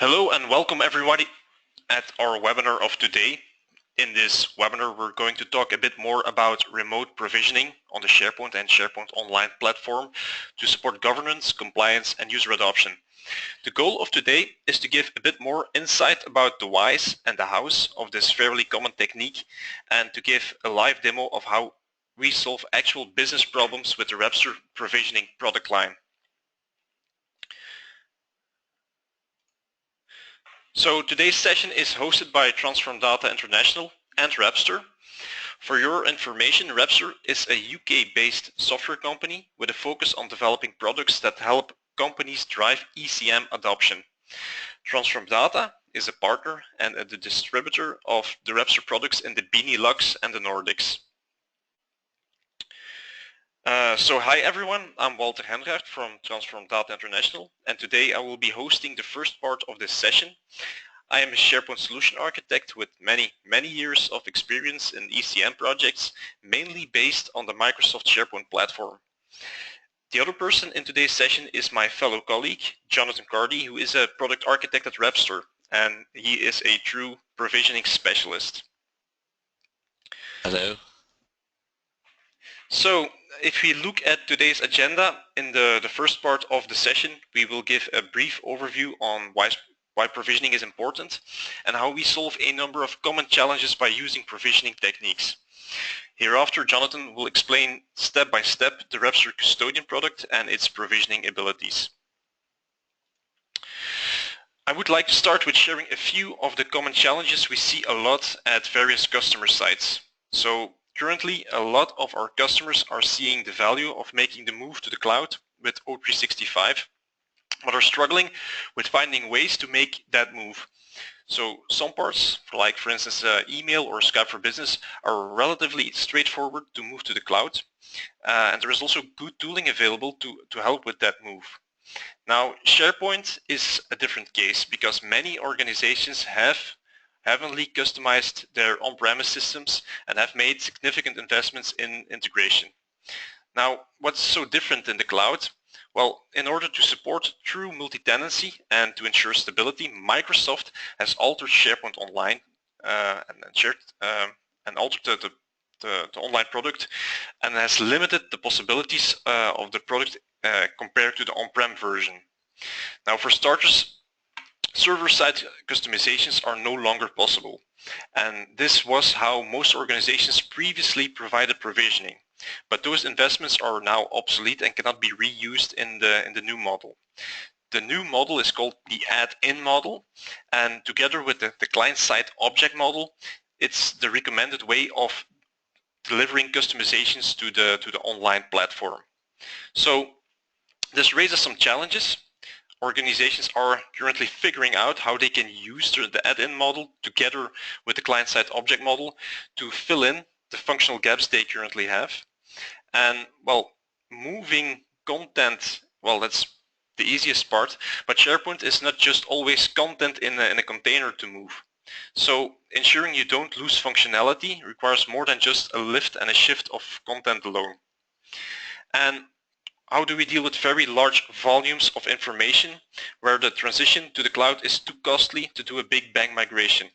Hello and welcome everybody at our webinar of today. In this webinar we're going to talk a bit more about remote provisioning on the SharePoint and SharePoint Online platform to support governance, compliance and user adoption. The goal of today is to give a bit more insight about the whys and the hows of this fairly common technique and to give a live demo of how we solve actual business problems with the Repstor provisioning product line. So today's session is hosted by Transform Data International and Repstor. For your information, Repstor is a UK-based software company with a focus on developing products that help companies drive ECM adoption. Transform Data is a partner and the distributor of the Repstor products in the Benelux and the Nordics. So hi everyone, I'm Walter Henrard from Transform Data International, and today I will be hosting the first part of this session. I am a SharePoint solution architect with many years of experience in ECM projects, mainly based on the Microsoft SharePoint platform. The other person in today's session is my fellow colleague, Jonathan Cardy, who is a product architect at Repstor, and he is a true provisioning specialist. Hello. So if we look at today's agenda, in the first part of the session, we will give a brief overview on why provisioning is important and how we solve a number of common challenges by using provisioning techniques. Hereafter, Jonathan will explain step by step the Repstor Custodian product and its provisioning abilities. I would like to start with sharing a few of the common challenges we see a lot at various customer sites. So currently, a lot of our customers are seeing the value of making the move to the cloud with O365, but are struggling with finding ways to make that move. So some parts, like for instance email or Skype for Business, are relatively straightforward to move to the cloud, and there is also good tooling available to help with that move. Now SharePoint is a different case because many organizations have heavily customized their on-premise systems and have made significant investments in integration. Now, what's so different in the cloud? Well, in order to support true multi-tenancy and to ensure stability, Microsoft has altered SharePoint Online and altered the online product and has limited the possibilities of the product compared to the on-prem version. Now, for starters, server-side customizations are no longer possible, and this was how most organizations previously provided provisioning. But those investments are now obsolete and cannot be reused in the new model. The new model is called the add-in model, and together with the client-side object model, it's the recommended way of delivering customizations to the online platform. So this raises some challenges. Organizations are currently figuring out how they can use the add-in model together with the client-side object model to fill in the functional gaps they currently have. And well, moving content, well, that's the easiest part, but SharePoint is not just always content in a container to move. So ensuring you don't lose functionality requires more than just a lift and a shift of content alone. And how do we deal with very large volumes of information where the transition to the cloud is too costly to do a big bang migration?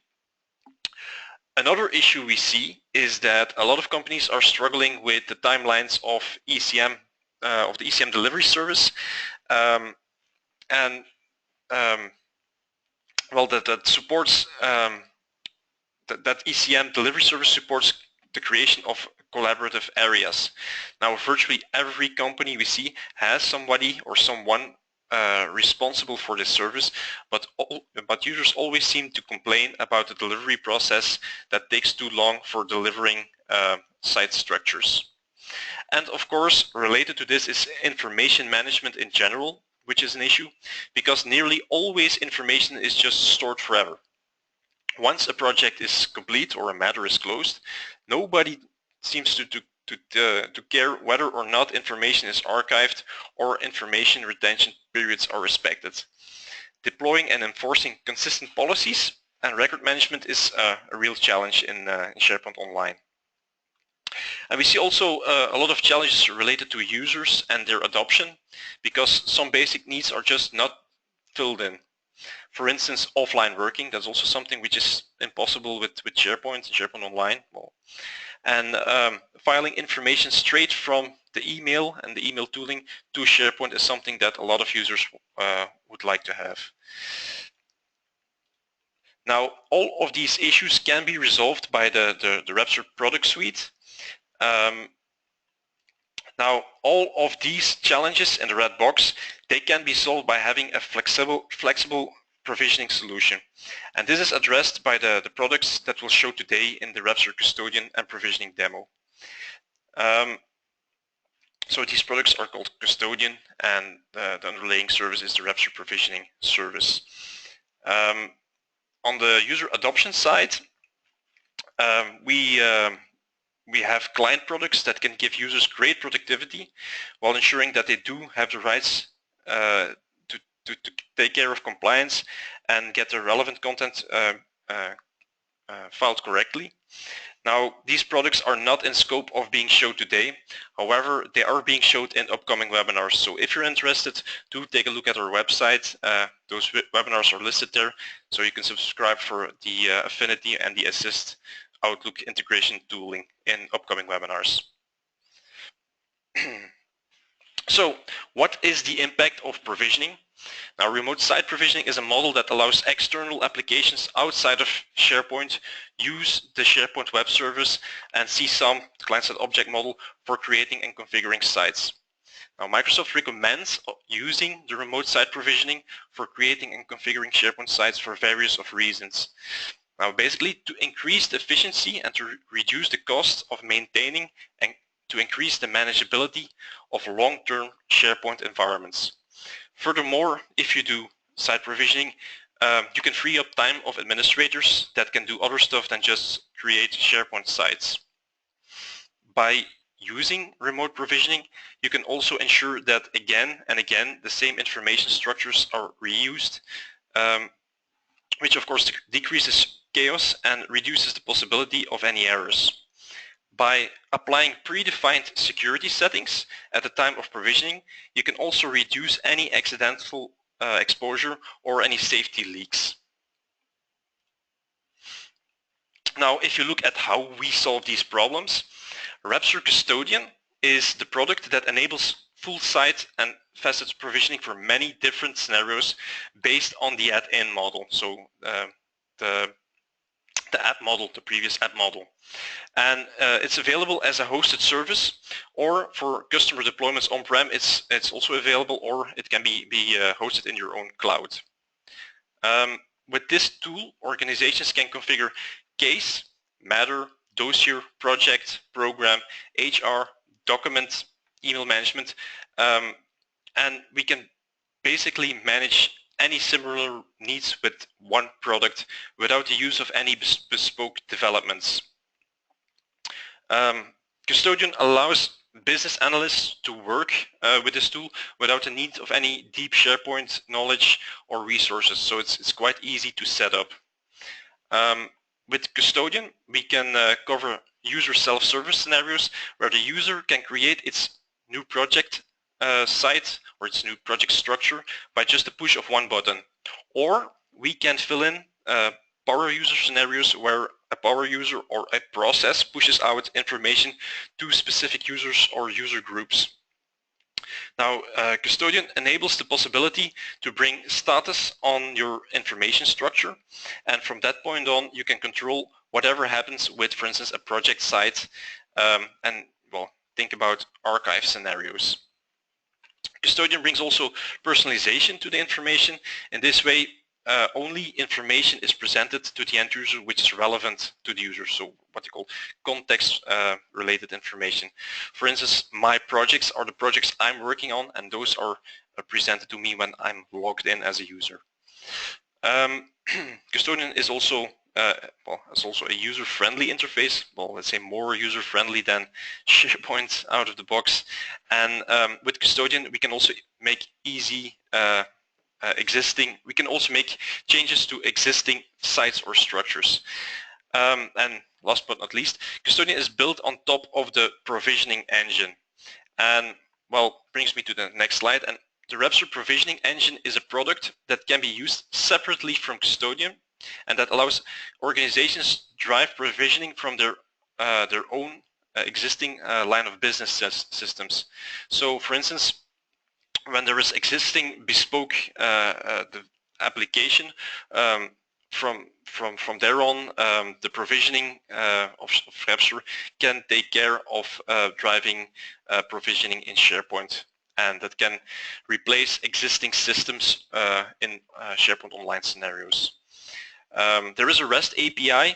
Another issue we see is that a lot of companies are struggling with the timelines of ECM, of the ECM delivery service, well, that supports that ECM delivery service supports the creation of collaborative areas. Now, virtually every company we see has somebody or someone responsible for this service, but users always seem to complain about the delivery process that takes too long for delivering site structures. And of course, related to this is information management in general, which is an issue because nearly always information is just stored forever. Once a project is complete or a matter is closed, nobody seems to care whether or not information is archived or information retention periods are respected. Deploying and enforcing consistent policies and record management is a real challenge in SharePoint Online. And we see also a lot of challenges related to users and their adoption because some basic needs are just not filled in. For instance, offline working, that's also something which is impossible with SharePoint, SharePoint Online. Well, and filing information straight from the email and the email tooling to SharePoint is something that a lot of users would like to have. Now, all of these issues can be resolved by the Repstor product suite. Now, all of these challenges in the red box, they can be solved by having a flexible provisioning solution. And this is addressed by the products that we'll show today in the Repstor Custodian and Provisioning demo. So these products are called Custodian, and the underlying service is the Repstor Provisioning service. On the user adoption side, we have client products that can give users great productivity while ensuring that they do have the rights to take care of compliance and get the relevant content filed correctly. Now, these products are not in scope of being showed today. However, they are being showed in upcoming webinars. So if you're interested, do take a look at our website. Those webinars are listed there. So you can subscribe for the Affinity and the Assist Outlook integration tooling in upcoming webinars. So what is the impact of provisioning? Now, remote site provisioning is a model that allows external applications outside of SharePoint use the SharePoint web service and CSOM, the client-side object model, for creating and configuring sites. Now, Microsoft recommends using the remote site provisioning for creating and configuring SharePoint sites for various reasons. Now, basically, to increase the efficiency and to reduce the cost of maintaining and to increase the manageability of long-term SharePoint environments. Furthermore, if you do site provisioning, you can free up time of administrators that can do other stuff than just create SharePoint sites. By using remote provisioning, you can also ensure that again and again the same information structures are reused, which of course decreases chaos and reduces the possibility of any errors. By applying predefined security settings at the time of provisioning, you can also reduce any accidental exposure or any safety leaks. Now, if you look at how we solve these problems, Repstor Custodian is the product that enables full site and facet provisioning for many different scenarios based on the add-in model. So the app model, the previous app model. And it's available as a hosted service, or for customer deployments on-prem, it's also available, or it can be hosted in your own cloud. With this tool, organizations can configure case, matter, dossier, project, program, HR, document, email management, and we can basically manage any similar needs with one product without the use of any bespoke developments. Custodian allows business analysts to work with this tool without the need of any deep SharePoint knowledge or resources, so it's quite easy to set up. With Custodian, we can cover user self-service scenarios where the user can create its new project site or its new project structure by just a push of one button. Or we can fill in power user scenarios where a power user or a process pushes out information to specific users or user groups. Now, Custodian enables the possibility to bring status on your information structure, and from that point on you can control whatever happens with, for instance, a project site, and well, think about archive scenarios. Custodian brings also personalization to the information. In this way, only information is presented to the end user which is relevant to the user, so what they call context related information. For instance, my projects are the projects I'm working on, and those are presented to me when I'm logged in as a user. Custodian is also a user-friendly interface. Well, let's say more user-friendly than SharePoint out of the box. And with Custodian, we can also make easy we can also make changes to existing sites or structures. And last but not least, Custodian is built on top of the provisioning engine. And well, brings me to the next slide. And The Repstor provisioning engine is a product that can be used separately from Custodian, and that allows organizations to drive provisioning from their own existing line of business systems. So, for instance, when there is existing bespoke the application, from there on, the provisioning of Repstor can take care of driving provisioning in SharePoint, and that can replace existing systems in SharePoint Online scenarios. There is a REST API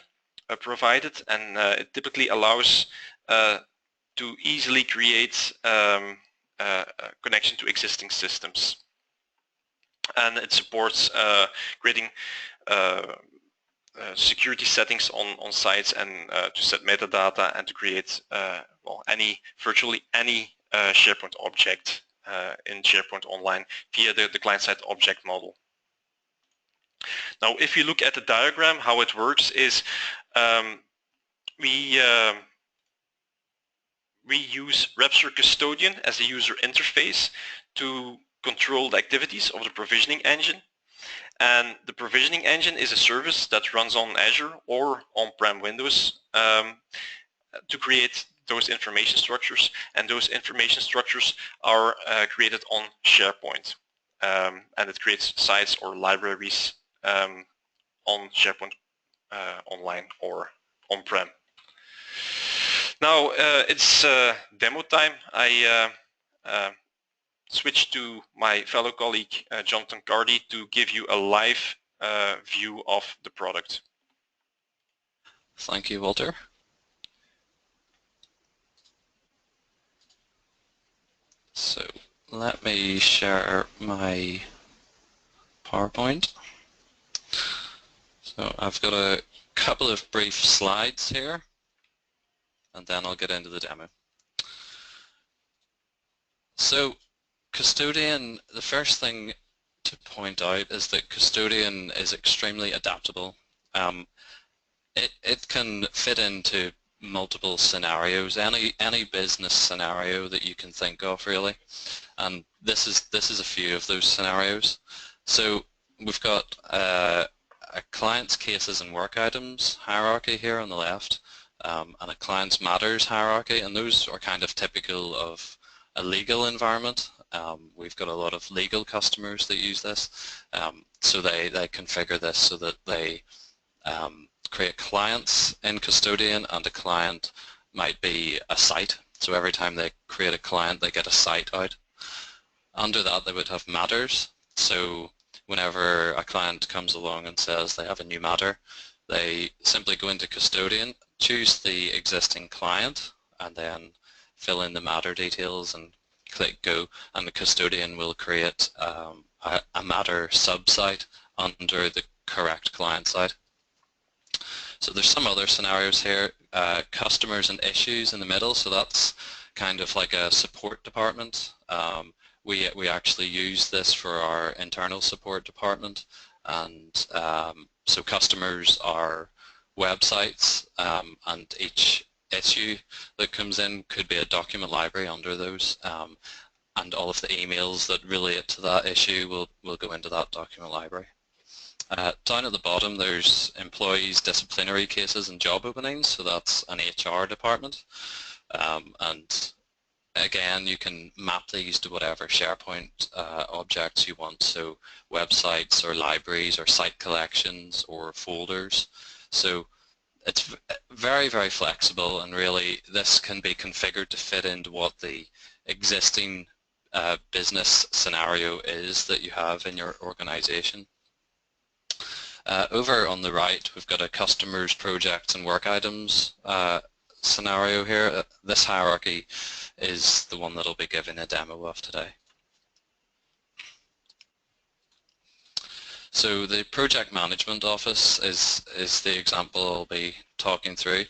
provided, and it typically allows to easily create connection to existing systems, and it supports creating security settings on sites, and to set metadata, and to create well, virtually any SharePoint object in SharePoint Online via the client-side object model. Now, if you look at the diagram, how it works is we use Repstor Custodian as a user interface to control the activities of the provisioning engine. And the provisioning engine is a service that runs on Azure or on-prem Windows to create those information structures. And those information structures are created on SharePoint. And it creates sites or libraries on SharePoint Online or on-prem. Now it's demo time. I switch to my fellow colleague Jonathan Cardy to give you a live view of the product. Thank you, Walter. So let me share my PowerPoint. So I've got a couple of brief slides here, and then I'll get into the demo. So Custodian, the first thing to point out is that Custodian is extremely adaptable. It can fit into multiple scenarios, any business scenario that you can think of, really. And this is a few of those scenarios. So we've got a client's cases and work items hierarchy here on the left, and a client's matters hierarchy, and those are kind of typical of a legal environment. We've got a lot of legal customers that use this, so they configure this so that they create clients in Custodian, and a client might be a site. So every time they create a client, they get a site out. Under that, they would have matters. So whenever a client comes along and says they have a new matter, they simply go into Custodian, choose the existing client, and then fill in the matter details and click go, and the Custodian will create a matter subsite under the correct client side. So there's some other scenarios here, customers and issues in the middle, so that's kind of like a support department. We actually use this for our internal support department, and so customers are websites, and each issue that comes in could be a document library under those, and all of the emails that relate to that issue will go into that document library. Down at the bottom, there's employees' disciplinary cases and job openings, so that's an HR department, and again, you can map these to whatever SharePoint objects you want, so websites or libraries or site collections or folders. So it's very, very flexible, and really this can be configured to fit into what the existing business scenario is that you have in your organization. Over on the right, we've got a customers, projects, and work items scenario here. This hierarchy is the one that I'll be giving a demo of today. So the project management office is the example I'll be talking through.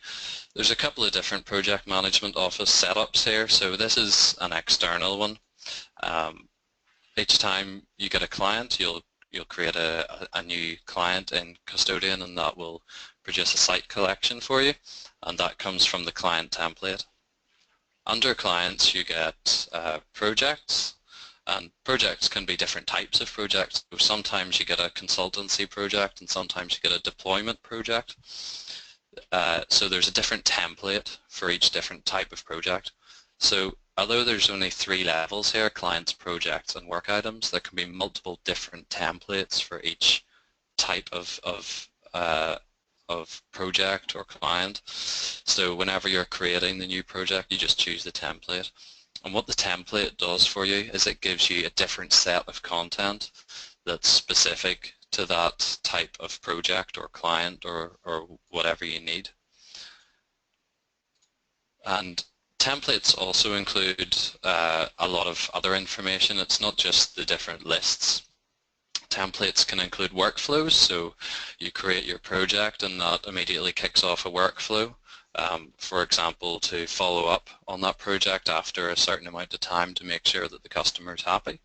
There's a couple of different project management office setups here. So this is an external one. Each time you get a client, you'll create a new client in Custodian, and that will produce a site collection for you, and that comes from the client template. Under clients, you get projects, And projects can be different types of projects. So sometimes you get a consultancy project and sometimes you get a deployment project. So there's a different template for each different type of project. So although there's only 3 levels here, clients, projects, and work items, there can be multiple different templates for each type of project or client. So whenever you're creating the new project, you just choose the template. And what the template does for you is it gives you a different set of content that's specific to that type of project or client or whatever you need. And templates also include a lot of other information. It's not just the different lists. Templates can include workflows, so you create your project and that immediately kicks off a workflow. For example, to follow up on that project after a certain amount of time to make sure that the customer is happy.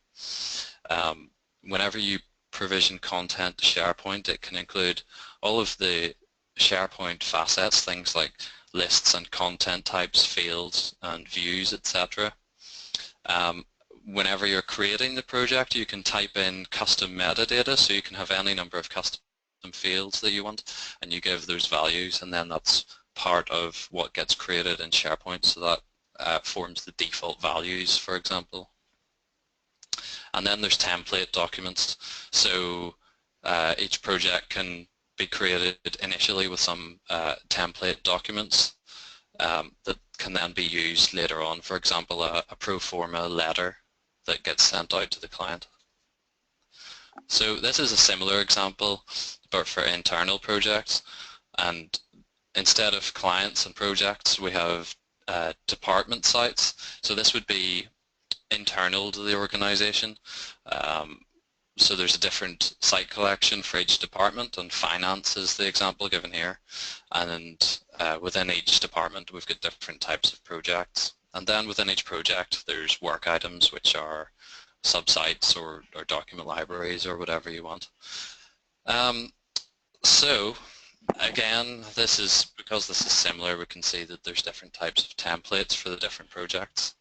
Whenever you provision content to SharePoint, it can include all of the SharePoint facets, things like lists and content types, fields and views, etc. Whenever you're creating the project, you can type in custom metadata, so you can have any number of custom fields that you want, and you give those values, and then that's part of what gets created in SharePoint, so that forms the default values, for example. And then there's template documents, so each project can be created initially with some template documents that can then be used later on. For example, a pro forma letter that gets sent out to the client. So this is a similar example, but for internal projects. And instead of clients and projects, we have department sites. So this would be internal to the organization. So there's a different site collection for each department, and finance is the example given here. And within each department, we've got different types of projects. And then within each project, there's work items, which are subsites or document libraries or whatever you want. So again, because this is similar, we can see that there's different types of templates for the different projects.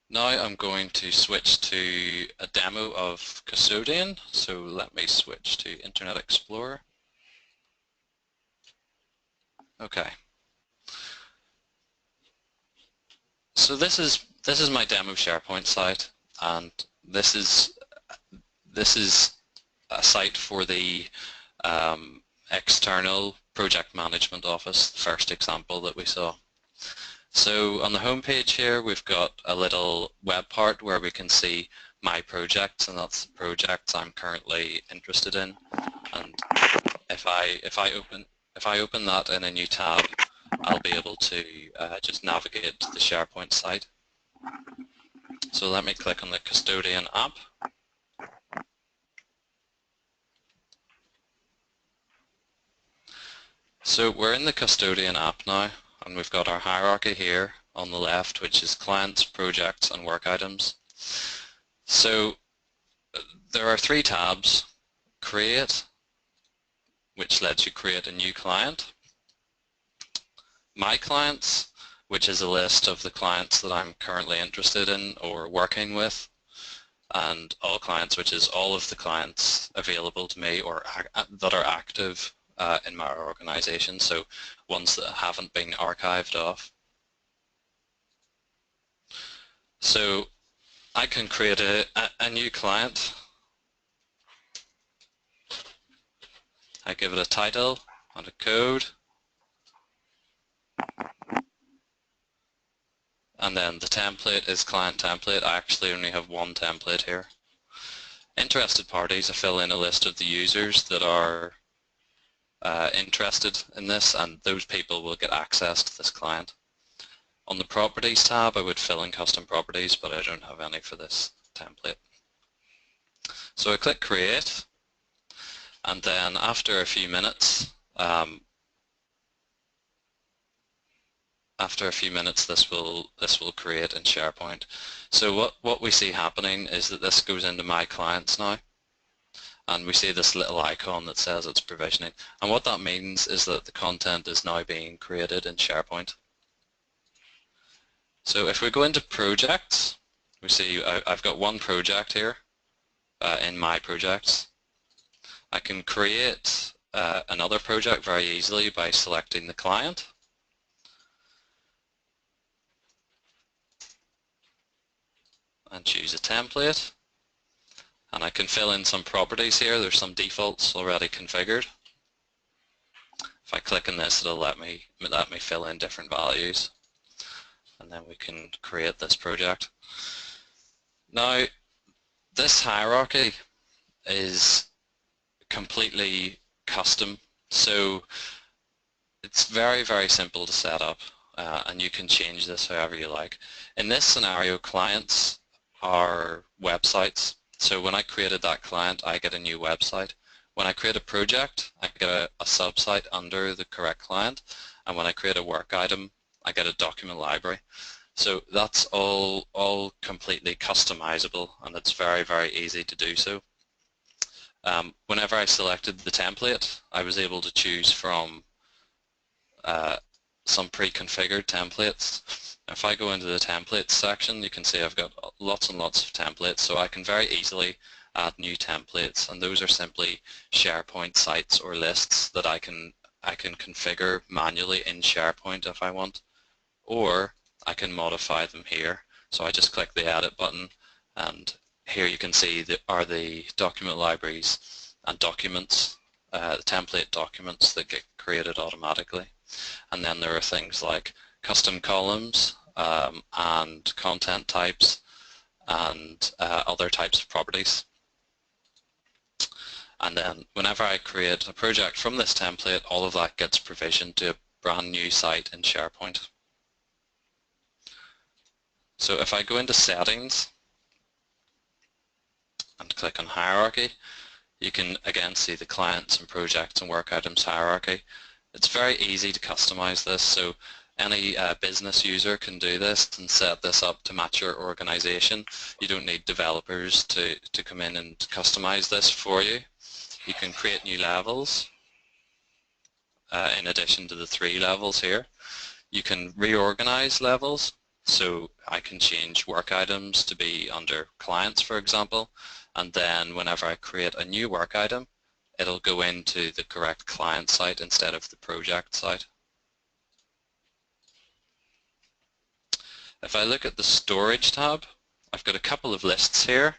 Now I'm going to switch to a demo of Custodian. So let me switch to Internet Explorer. Okay. So this is my demo SharePoint site, and this is a site for the external project management office, the first example that we saw. So on the home page here, we've got a little web part where we can see my projects, and that's the projects I'm currently interested in. And if I open that in a new tab, I'll be able to just navigate to the SharePoint site. So let me click on the Custodian app. So we're in the Custodian app now, and we've got our hierarchy here on the left, which is clients, projects, and work items. So there are 3 tabs: Create, which lets you create a new client; My Clients, which is a list of the clients that I'm currently interested in or working with; and All Clients, which is all of the clients available to me or that are active in my organization, so ones that haven't been archived off. So I can create a new client. I give it a title and a code, and then the template is client template. I actually only have one template here. Interested parties, I fill in a list of the users that are interested in this, and those people will get access to this client. On the Properties tab, I would fill in custom properties, but I don't have any for this template. So I click Create, and then after a few minutes, this will create in SharePoint. So what we see happening is that this goes into My Clients now, and we see this little icon that says it's provisioning. And what that means is that the content is now being created in SharePoint. So if we go into projects, we see I've got one project here in my projects. I can create another project very easily by selecting the client. And choose a template. And I can fill in some properties here. There's some defaults already configured. If I click on this, it'll let me fill in different values. And then we can create this project. Now, this hierarchy is completely custom, so it's very, very simple to set up, and you can change this however you like. In this scenario, clients are websites, so when I created that client, I get a new website. When I create a project, I get a sub-site under the correct client, and when I create a work item, I get a document library. So that's all completely customizable, and it's very, very easy to do so. Whenever I selected the template, I was able to choose from some pre-configured templates. If I go into the templates section, you can see I've got lots and lots of templates, so I can very easily add new templates, and those are simply SharePoint sites or lists that I can configure manually in SharePoint if I want, or I can modify them here. So I just click the edit button, and here you can see the document libraries and documents, the template documents that get created automatically. And then there are things like custom columns and content types and other types of properties. And then whenever I create a project from this template, all of that gets provisioned to a brand new site in SharePoint. So if I go into settings and click on hierarchy, you can again see the clients and projects and work items hierarchy. It's very easy to customize this, so any business user can do this and set this up to match your organization. You don't need developers to come in and customize this for you. You can create new levels in addition to the 3 levels here. You can reorganize levels, so I can change work items to be under clients, for example, and then whenever I create a new work item, it'll go into the correct client site instead of the project site. If I look at the storage tab, I've got a couple of lists here.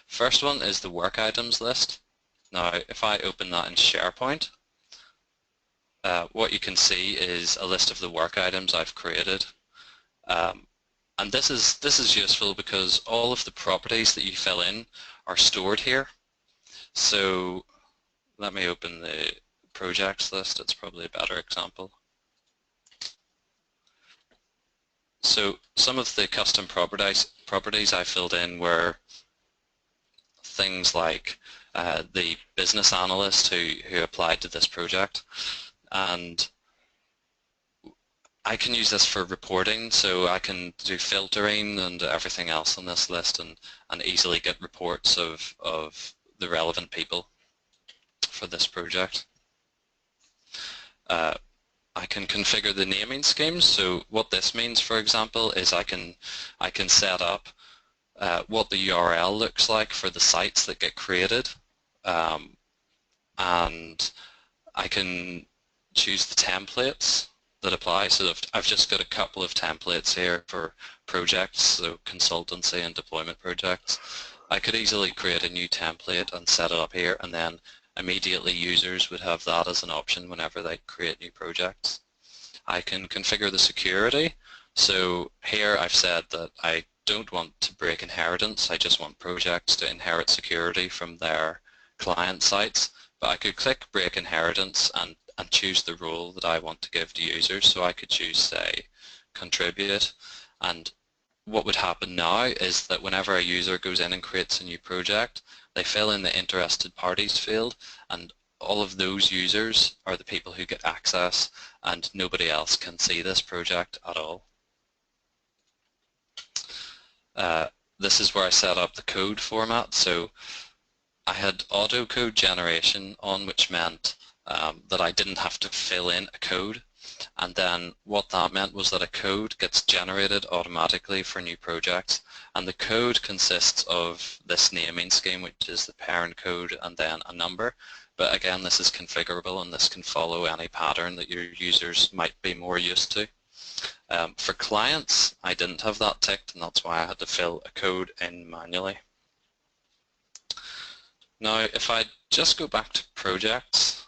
First one is the work items list. Now if I open that in SharePoint, what you can see is a list of the work items I've created. And this is useful because all of the properties that you fill in are stored here. So let me open the projects list, it's probably a better example. So some of the custom properties I filled in were things like the business analyst who applied to this project, and I can use this for reporting, so I can do filtering and everything else on this list and easily get reports of the relevant people for this project. I can configure the naming schemes, so what this means, for example, is I can set up what the URL looks like for the sites that get created, and I can choose the templates that apply. So I've just got a couple of templates here for projects, so consultancy and deployment projects. I could easily create a new template and set it up here, and then immediately users would have that as an option whenever they create new projects. I can configure the security, so here I've said that I don't want to break inheritance, I just want projects to inherit security from their client sites, but I could click break inheritance and choose the role that I want to give to users. So I could choose, say, contribute, and what would happen now is that whenever a user goes in and creates a new project, they fill in the interested parties field, and all of those users are the people who get access, and nobody else can see this project at all. This is where I set up the code format. So I had auto code generation on, which meant that I didn't have to fill in a code. And then what that meant was that a code gets generated automatically for new projects, and the code consists of this naming scheme, which is the parent code and then a number. But again, this is configurable and this can follow any pattern that your users might be more used to. For clients, I didn't have that ticked, and that's why I had to fill a code in manually. Now, if I just go back to projects,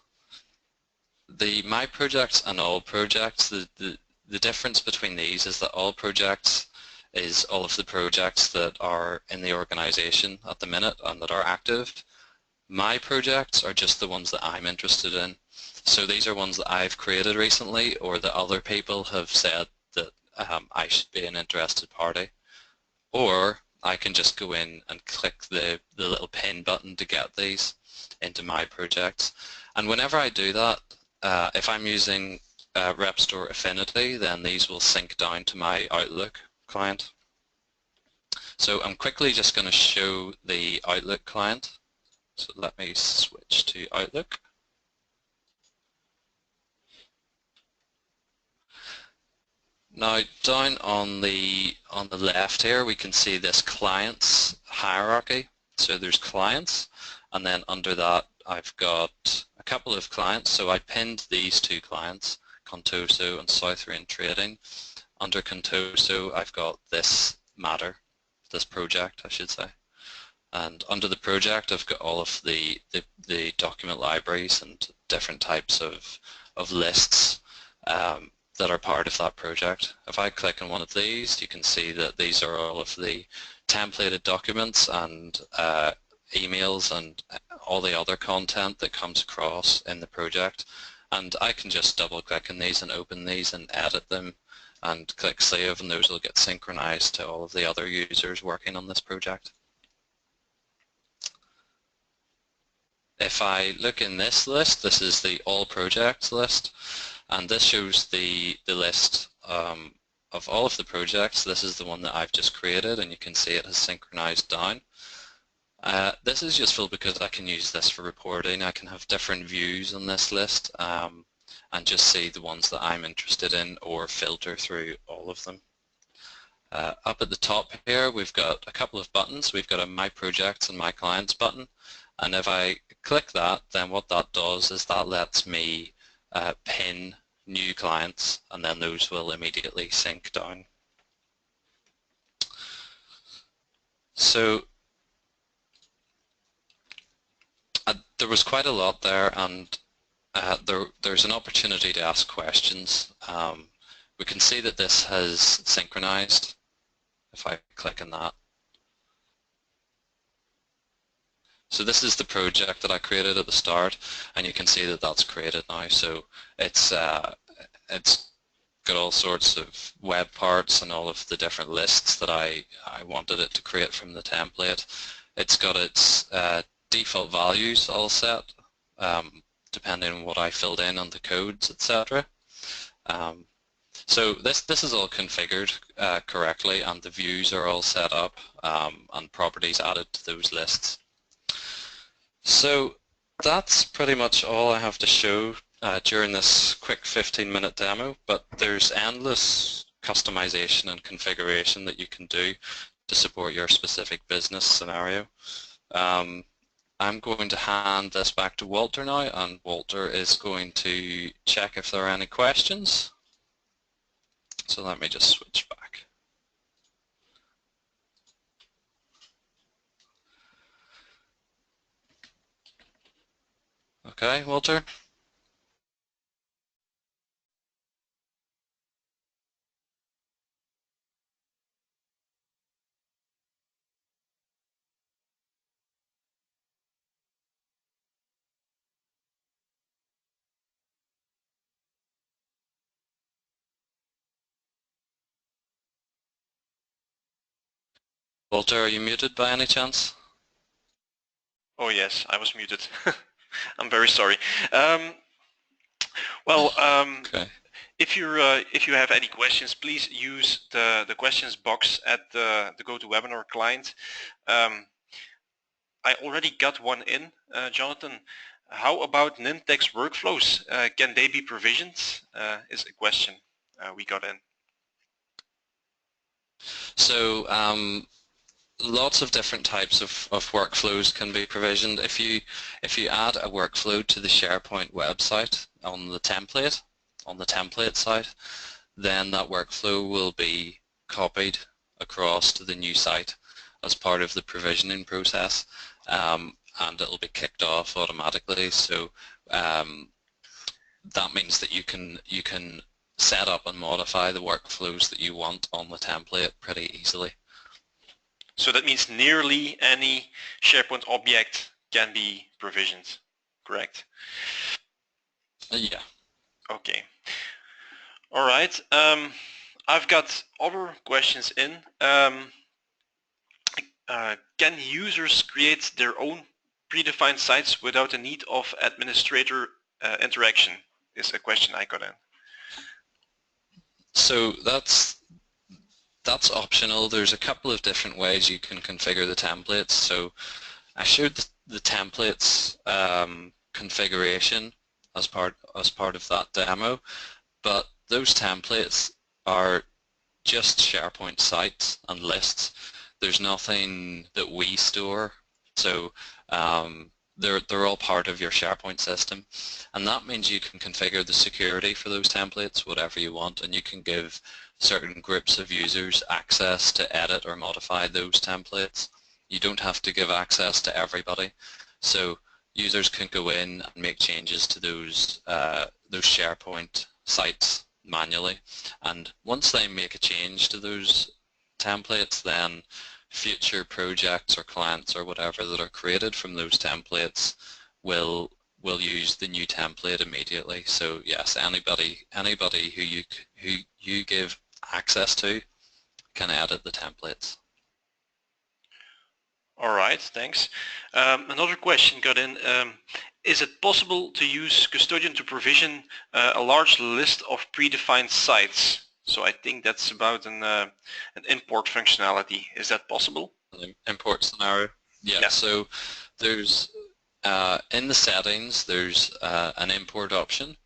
the My Projects and All Projects, the difference between these is that All Projects is all of the projects that are in the organization at the minute and that are active. My Projects are just the ones that I'm interested in. So these are ones that I've created recently or that other people have said that I should be an interested party. Or I can just go in and click the little pin button to get these into My Projects. And whenever I do that, if I'm using Repstor Affinity, then these will sync down to my Outlook client. So I'm quickly just going to show the Outlook client. So let me switch to Outlook. Now down on the left here we can see this clients hierarchy. So there's clients, and then under that I've got a couple of clients. So I pinned these two clients, Contoso and South Rain Trading. Under Contoso I've got this matter, this project I should say. And under the project I've got all of the document libraries and different types of lists that are part of that project. If I click on one of these, you can see that these are all of the templated documents and emails and all the other content that comes across in the project. And I can just double click on these and open these and edit them and click save, and those will get synchronized to all of the other users working on this project. If I look in this list, this is the all projects list. And this shows the list of all of the projects. This is the one that I've just created, and you can see it has synchronized down. This is useful because I can use this for reporting. I can have different views on this list and just see the ones that I'm interested in or filter through all of them. Up at the top here we've got a couple of buttons. We've got a My Projects and My Clients button, and if I click that, then what that does is that lets me pin new clients, and then those will immediately sync down. So there was quite a lot there, and there's an opportunity to ask questions. We can see that this has synchronized if I click on that. So this is the project that I created at the start, and you can see that that's created now. So it's got all sorts of web parts and all of the different lists that I wanted it to create from the template. It's got its default values all set, depending on what I filled in on the codes, etc. So this is all configured correctly, and the views are all set up and properties added to those lists. So that's pretty much all I have to show during this quick 15-minute demo, but there's endless customization and configuration that you can do to support your specific business scenario. I'm going to hand this back to Walter now, and Walter is going to check if there are any questions. So let me just switch back. Okay, Walter? Walter, are you muted by any chance? Oh yes, I was muted. I'm very sorry. Okay. If you have any questions, please use the questions box at the GoToWebinar client. I already got one in, Jonathan. How about Nintex workflows? Can they be provisioned? Is a question we got in. So lots of different types of workflows can be provisioned. If you add a workflow to the SharePoint website on the template site, then that workflow will be copied across to the new site as part of the provisioning process, and it'll be kicked off automatically. So that means that you can set up and modify the workflows that you want on the template pretty easily. So that means nearly any SharePoint object can be provisioned, correct? Yeah. Okay. All right. I've got other questions in. Can users create their own predefined sites without the need of administrator interaction? Is a question I got in. So that's optional. There's a couple of different ways you can configure the templates. So I showed the templates configuration as part of that demo, but those templates are just SharePoint sites and lists. There's nothing that we store, so they're all part of your SharePoint system, and that means you can configure the security for those templates whatever you want, and you can give certain groups of users access to edit or modify those templates. You don't have to give access to everybody, so users can go in and make changes to those SharePoint sites manually, and once they make a change to those templates, then future projects or clients or whatever that are created from those templates will use the new template immediately. So yes, anybody who you give access to can edit the templates. All right, thanks. Another question got in. Is it possible to use Custodian to provision a large list of predefined sites? So I think that's about an import functionality. Is that possible? An import scenario? Yeah. So there's in the settings there's an import option,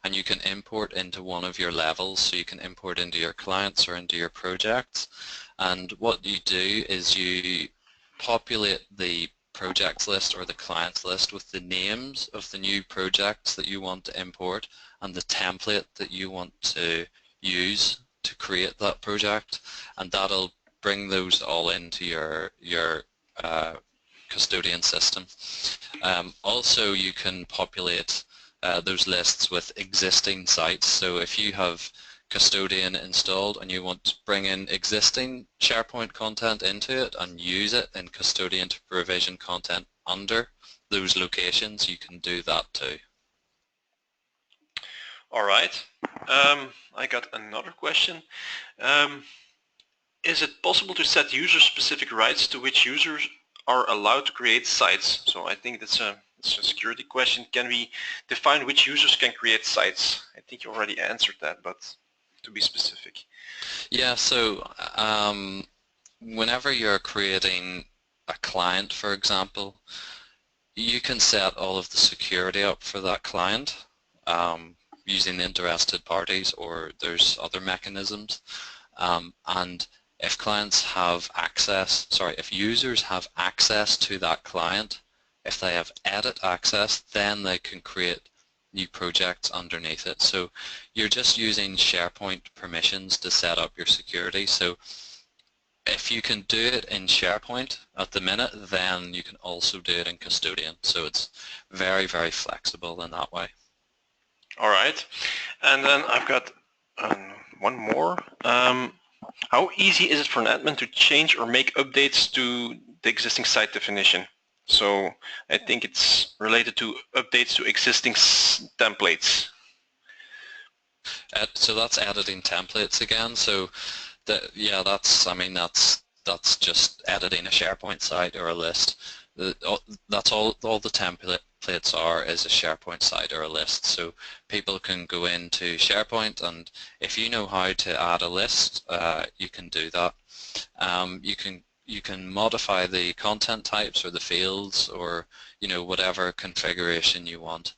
and you can import into one of your levels. So you can import into your clients or into your projects, and what you do is you populate the projects list or the clients list with the names of the new projects that you want to import and the template that you want to use to create that project, and that'll bring those all into your Custodian system. Also, you can populate those lists with existing sites. So if you have Custodian installed and you want to bring in existing SharePoint content into it and use it in Custodian to provision content under those locations, you can do that too. All right. I got another question. Is it possible to set user-specific rights to which users are allowed to create sites? So I think that's a security question. Can we define which users can create sites? I think you already answered that, but to be specific. Yeah, so whenever you're creating a client, for example, you can set all of the security up for that client using interested parties, or there's other mechanisms. And if clients have access, if users have access to that client, if they have edit access, then they can create new projects underneath it. So you're just using SharePoint permissions to set up your security. So if you can do it in SharePoint at the minute, then you can also do it in Custodian. So it's very, very flexible in that way. All right. And then I've got one more. How easy is it for an admin to change or make updates to the existing site definition? So I think it's related to updates to existing templates. So that's editing templates again. So that's just editing a SharePoint site or a list. That's all the templates are, is a SharePoint site or a list. So people can go into SharePoint, and if you know how to add a list, you can do that. You can you can modify the content types or the fields or whatever configuration you want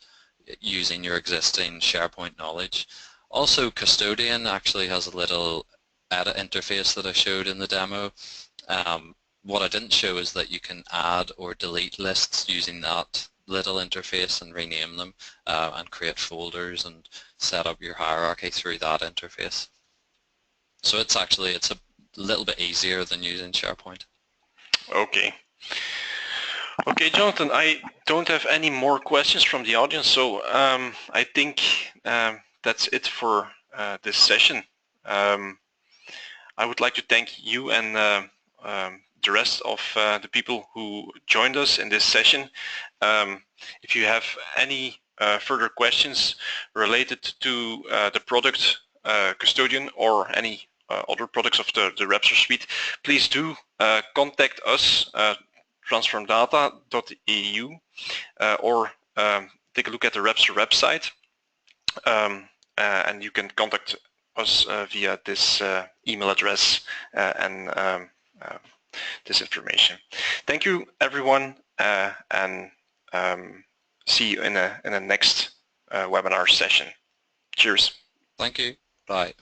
using your existing SharePoint knowledge. Also, Custodian actually has a little edit interface that I showed in the demo. What I didn't show is that you can add or delete lists using that little interface and rename them and create folders and set up your hierarchy through that interface. So it's a little bit easier than using SharePoint. Okay. Okay, Jonathan, I don't have any more questions from the audience, so I think that's it for this session. I would like to thank you and the rest of the people who joined us in this session. If you have any further questions related to the product Custodian or any other products of the Repstor suite, please do contact us, transformdata.eu, or take a look at the Repstor website, and you can contact us via this email address and this information. Thank you, everyone, and see you in a next webinar session. Cheers. Thank you. Bye.